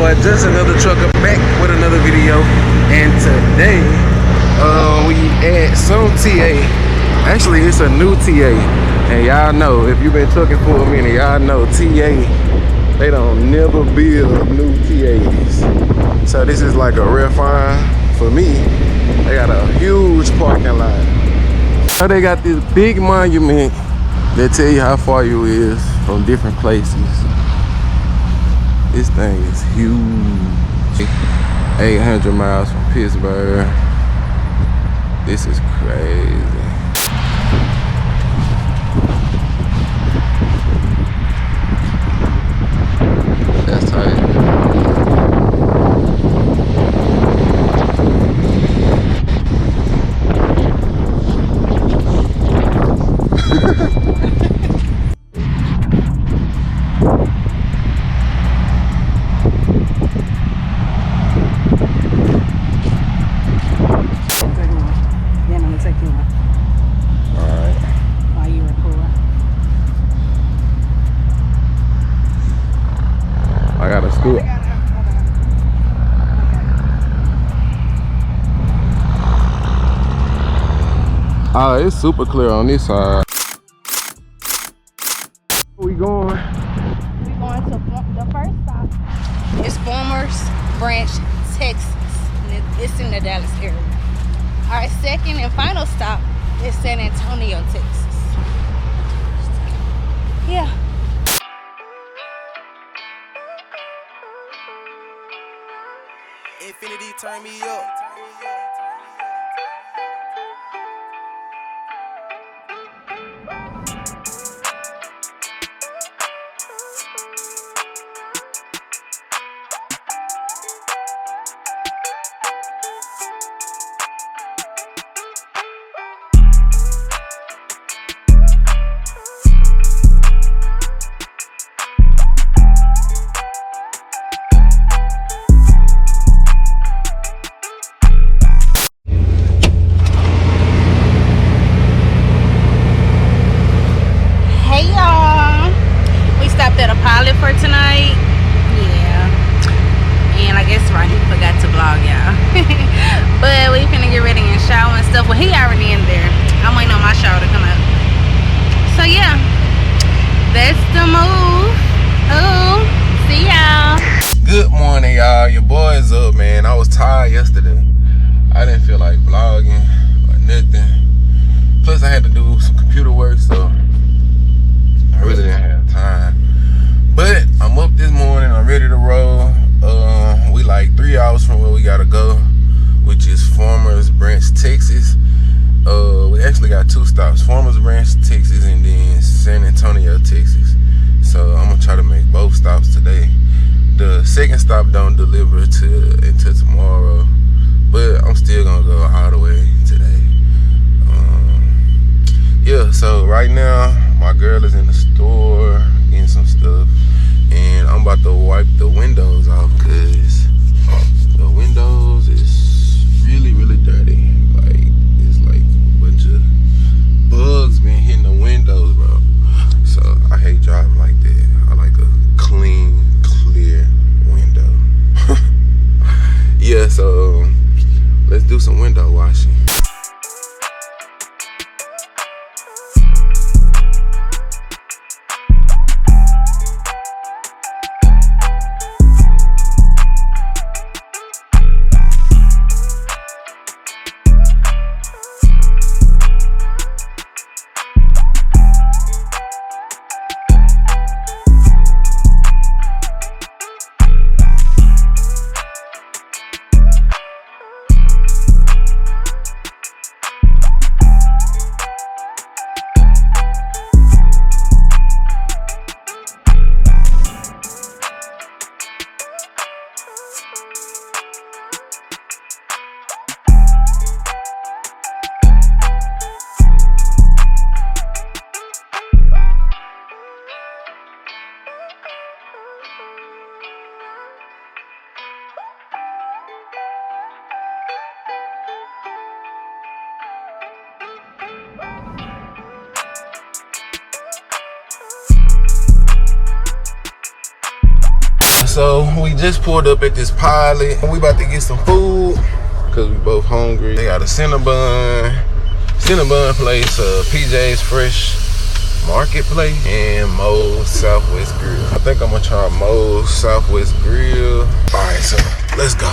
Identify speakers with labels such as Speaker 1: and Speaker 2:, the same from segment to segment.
Speaker 1: boy, just another trucker back with another video. And today, we at some TA. Actually, it's a new TA. And y'all know, if you've been trucking for a minute, y'all know TA, they don't never build new TAs. So this is like a refine for me. They got a huge parking lot. So they got this big monument that tell you how far you is from different places. This thing is huge. 800 miles from Pittsburgh. This is crazy. That's tight. Oh, it's super clear on this side. Where we going?
Speaker 2: We going to the first stop. It's Farmers Branch, Texas. It's in the Dallas area. Our second and final stop is San Antonio, Texas. Yeah.
Speaker 3: Infinity, turn me up.
Speaker 2: For tonight, yeah, and I guess Ronnie forgot to vlog, y'all. But we finna get ready and shower and stuff. Well, he already in there. I'm waiting on my shower to come up. So yeah, that's the move. Oh, see y'all.
Speaker 1: Good morning, y'all. Your boy is up, man. I was tired yesterday. I didn't feel like vlogging or nothing. Plus, I had to do some computer work, so I really didn't have time. But I'm up this morning, I'm ready to roll. We like 3 hours from where we gotta go, which is Farmers Branch, Texas. We actually got 2 stops, Farmers Branch, Texas, and then San Antonio, Texas. So I'm gonna try to make both stops today. The second stop don't deliver until tomorrow, but I'm still gonna go all the way today. Yeah, so right now, my girl is in the store getting some stuff. And I'm about to wipe the windows off because the windows is really, really dirty. Like, it's like a bunch of bugs been hitting the windows, bro. So I hate driving like that. I like a clean, clear window. Yeah, so let's do some window washing. So we just pulled up at this Pilot. We about to get some food because we both hungry. They got a Cinnabon place, PJ's Fresh Marketplace, and Moe's Southwest Grill. I think I'm gonna try Moe's Southwest Grill. All right, so let's go.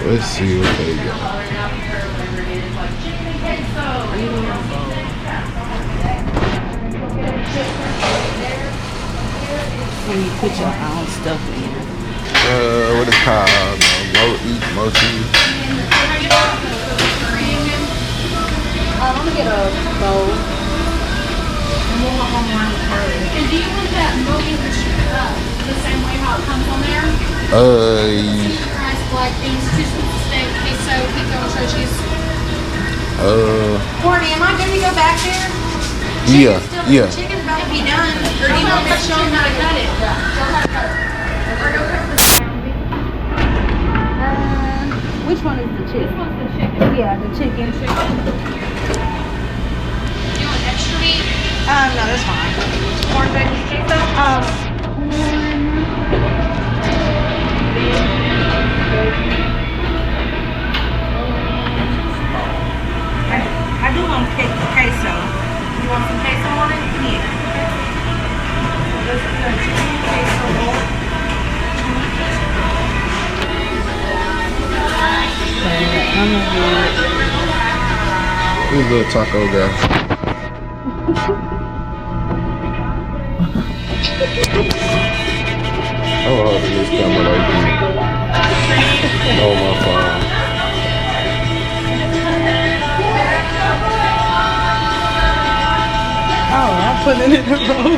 Speaker 1: Let's see what they got.
Speaker 2: When you put your own stuff in.
Speaker 1: What is it called? Mochi.
Speaker 2: I'm gonna get a bowl.
Speaker 3: And do you want that mochi the same way how it comes on there?
Speaker 2: Uh,
Speaker 3: Like beans, 2 scoops of steak, queso, pico, and shredded cheese.
Speaker 2: Courtney, am I good to go back there?
Speaker 1: Yeah.
Speaker 2: Chicken's about to be done. Or do you want me to show them how to cut it? Which one is the chicken?
Speaker 3: This one's the chicken.
Speaker 2: Yeah, the chicken.
Speaker 3: Do you want extra meat?
Speaker 2: No, that's fine.
Speaker 3: Corn, veggies, queso?
Speaker 2: I do want queso.
Speaker 3: You want some queso on it?
Speaker 2: Yeah.
Speaker 3: Let's do a chicken queso roll.
Speaker 1: Who's the little taco guy? I'm holding this camera like this. Oh, my phone.
Speaker 2: Oh, I'm putting it in a roll.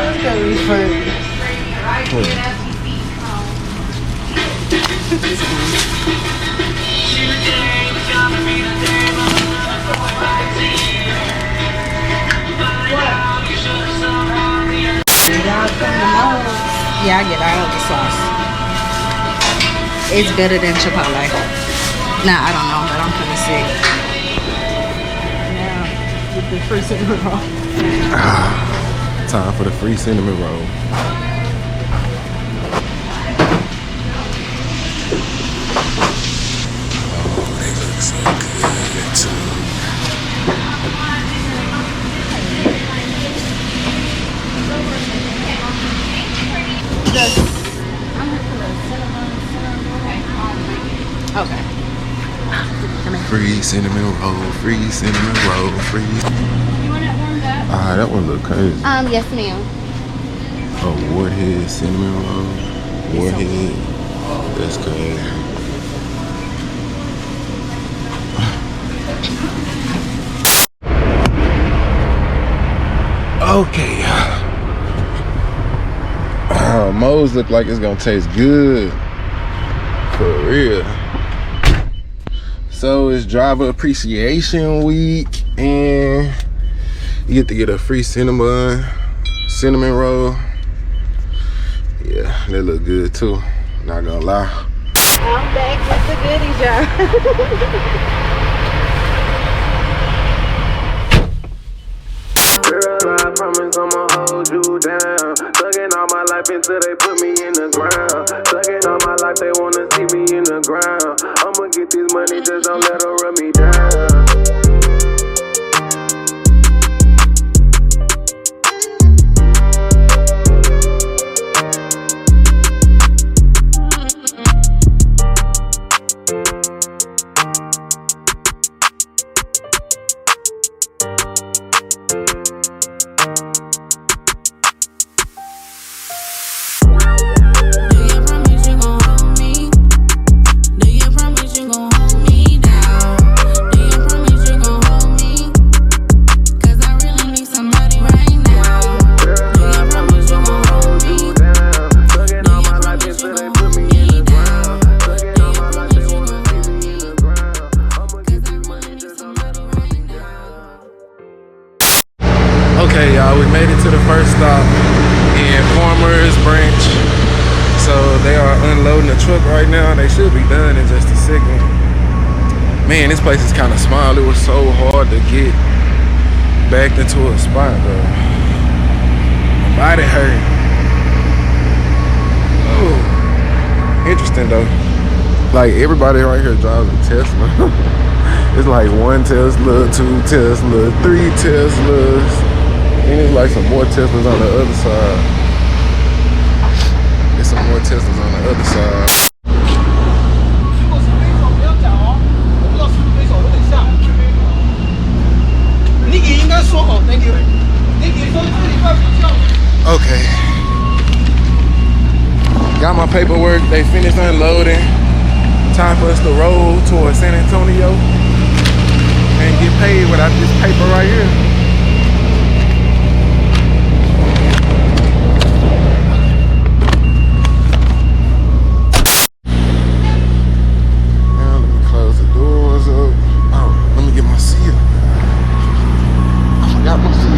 Speaker 2: It's gonna be funny. Yeah, I get all the sauce. It's better than Chipotle. Nah, I don't know, but I'm gonna see. Yeah, with the free cinnamon roll.
Speaker 1: Time for the free cinnamon roll. Oh, they look so good too.
Speaker 2: Okay.
Speaker 1: Free cinnamon roll, free cinnamon roll, free.
Speaker 3: You want it warmed up?
Speaker 1: Ah, that one look crazy.
Speaker 2: Yes, ma'am.
Speaker 1: Oh, Warhead cinnamon roll. Warhead. That's crazy. Okay. Moe's look like it's gonna taste good. For real. So it's driver appreciation week and you get to get a free cinnamon roll. Yeah, they look good too. Not gonna lie.
Speaker 2: I'm back with the goodies, y'all.
Speaker 1: Girl, I promise I'ma hold you down. Thugging all my life until they put me in the ground. Thugging all my life, they wanna see me in the ground. I'ma get this money, just don't let her run me down.
Speaker 4: Do you promise you gon' hold me down?
Speaker 1: Okay, y'all, we made it to the first stop in Farmers Branch. So they are unloading the truck right now. They should be done in just a second. Man, this place is kind of small. It was so hard to get back into a spot, bro. My body hurt. Oh, interesting though. Like everybody right here drives a Tesla. It's like 1 Tesla, 2 Tesla, 3 Teslas, and it's like some more Teslas on the other side. There's some more Teslas on the other side. Okay. Got my paperwork. They finished unloading. Time for us to roll towards San Antonio and get paid without this paper right here. Now let me close the doors up. Oh, let me get my seal. I forgot my seal.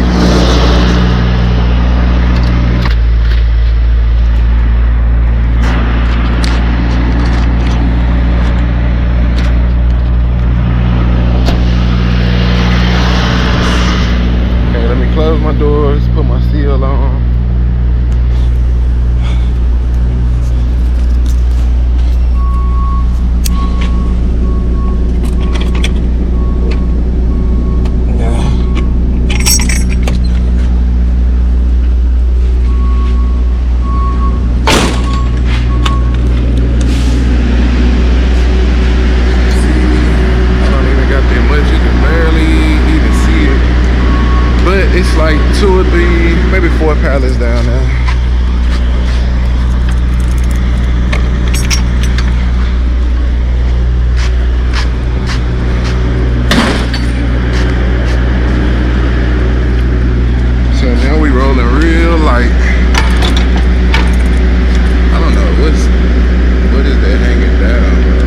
Speaker 1: Close my doors, put my seal on. It's like 2 or 3, maybe 4 pallets down there. So now we rolling real light. I don't know what is that hanging down, bro?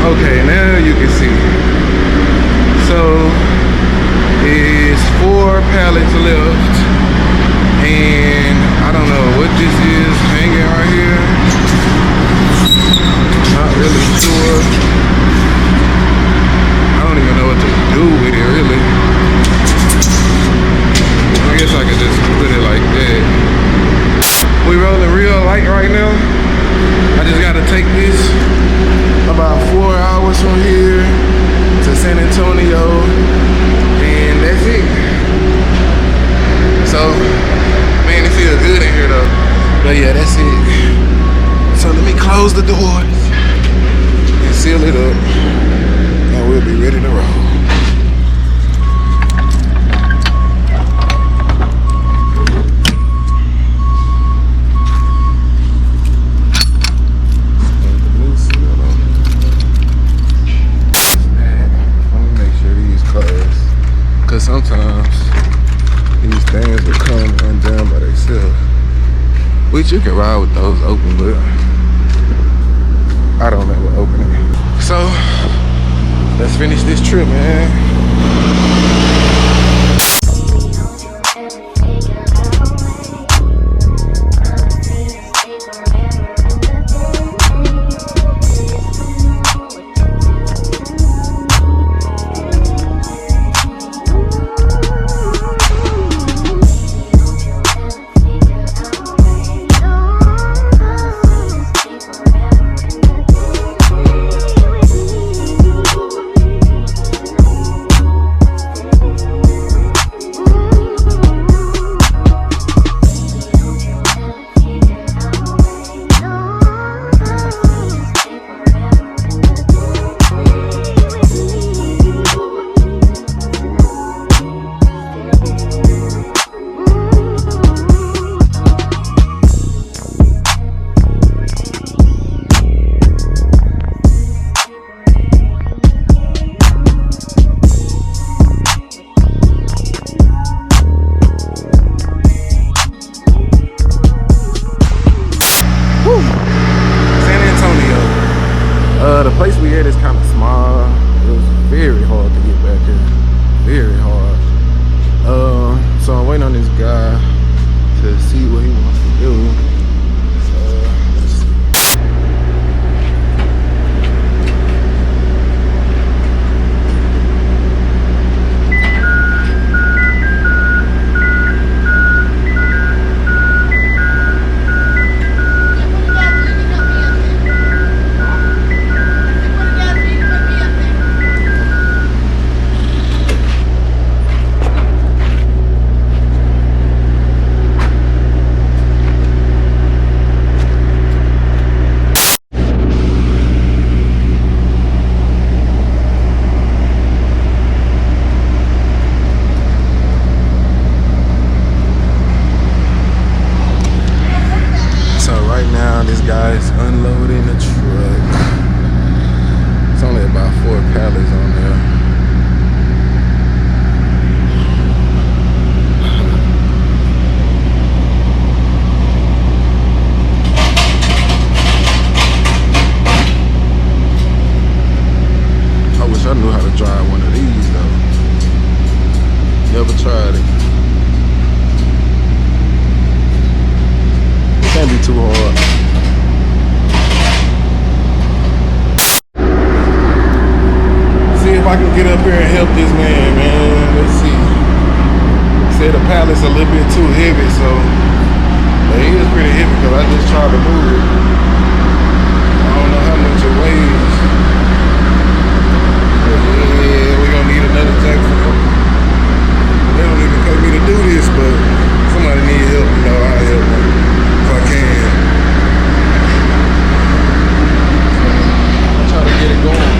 Speaker 1: Okay, now you can see. So it's 4 pallets left, and I don't know what this is hanging right here. Not really sure. I don't even know what to do with it really. I guess I could just put it like that. We rolling real light right now. I just gotta take this about 4 hours from here to San Antonio, and that's it. So, man, it feels good in here though. But yeah, that's it. So let me close the doors and seal it up, and we'll be ready to roll. Sometimes these things will come undone by themselves, which you can ride with those open, but I don't ever open it. So let's finish this trip, man. about it. It can't be too hard. See if I can get up here and help this man. Let's see. Said the pallet's a little bit too heavy, so but it is pretty heavy because I just tried to move it. I don't know how much it weighs. But yeah, we're gonna need another jack for them. They don't even pay me to do this, but somebody need help, you know, I'll help them if I can. I'll try to get it going.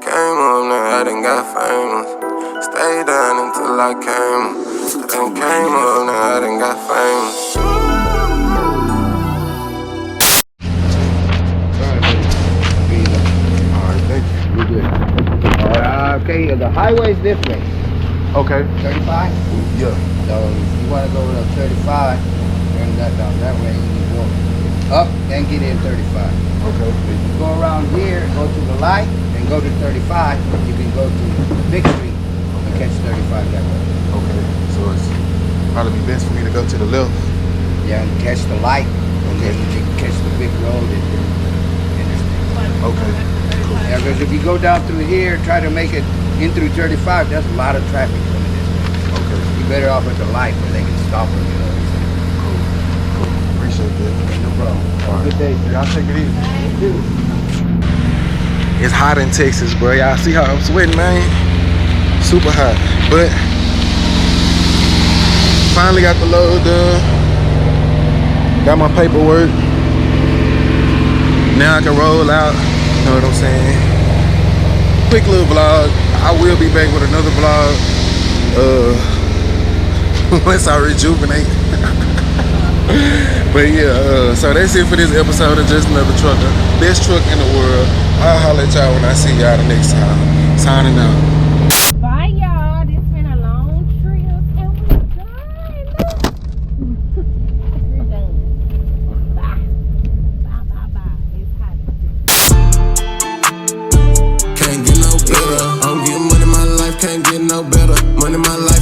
Speaker 4: Came up now, I done got famous. Stayed down until I came up. I done came up now, I done got famous.
Speaker 1: Alright, thank you. You're good.
Speaker 5: Okay, the highway is this way.
Speaker 1: Okay.
Speaker 5: 35?
Speaker 1: Yeah.
Speaker 5: So you want to go to 35, turn that down that way, you can go up and get in 35.
Speaker 1: Okay.
Speaker 5: If you go around here, go to the light, and go to 35, you can go to Big Street and catch 35 that way.
Speaker 1: Okay. So it's probably be best for me to go to the left.
Speaker 5: Yeah, and catch the light, and then you can catch the big road and interstate.
Speaker 1: Okay. Cool.
Speaker 5: Yeah, because if you go down through here, try to make it in through 35, that's a lot of traffic coming this way.
Speaker 1: Okay.
Speaker 5: You're better off at the light where they can stop them, you know.
Speaker 1: Cool. Appreciate that.
Speaker 5: No problem. Have a good day, sir.
Speaker 1: Y'all take it easy. It's hot in Texas, bro. Y'all see how I'm sweating, man? Super hot. But finally got the load done. Got my paperwork. Now I can roll out. You know what I'm saying? Quick little vlog. I will be back with another vlog. Once I rejuvenate. But yeah, so that's it for this episode of Just Another Trucker. Best truck in the world. I'll holler at y'all when I see y'all the next time. Signing out.
Speaker 3: Bye, y'all. This been a long trip, and we're done. We're done. Bye. Bye. It's hot.
Speaker 4: Can't get no better. I'm getting money, my life can't get no better. Money, my life.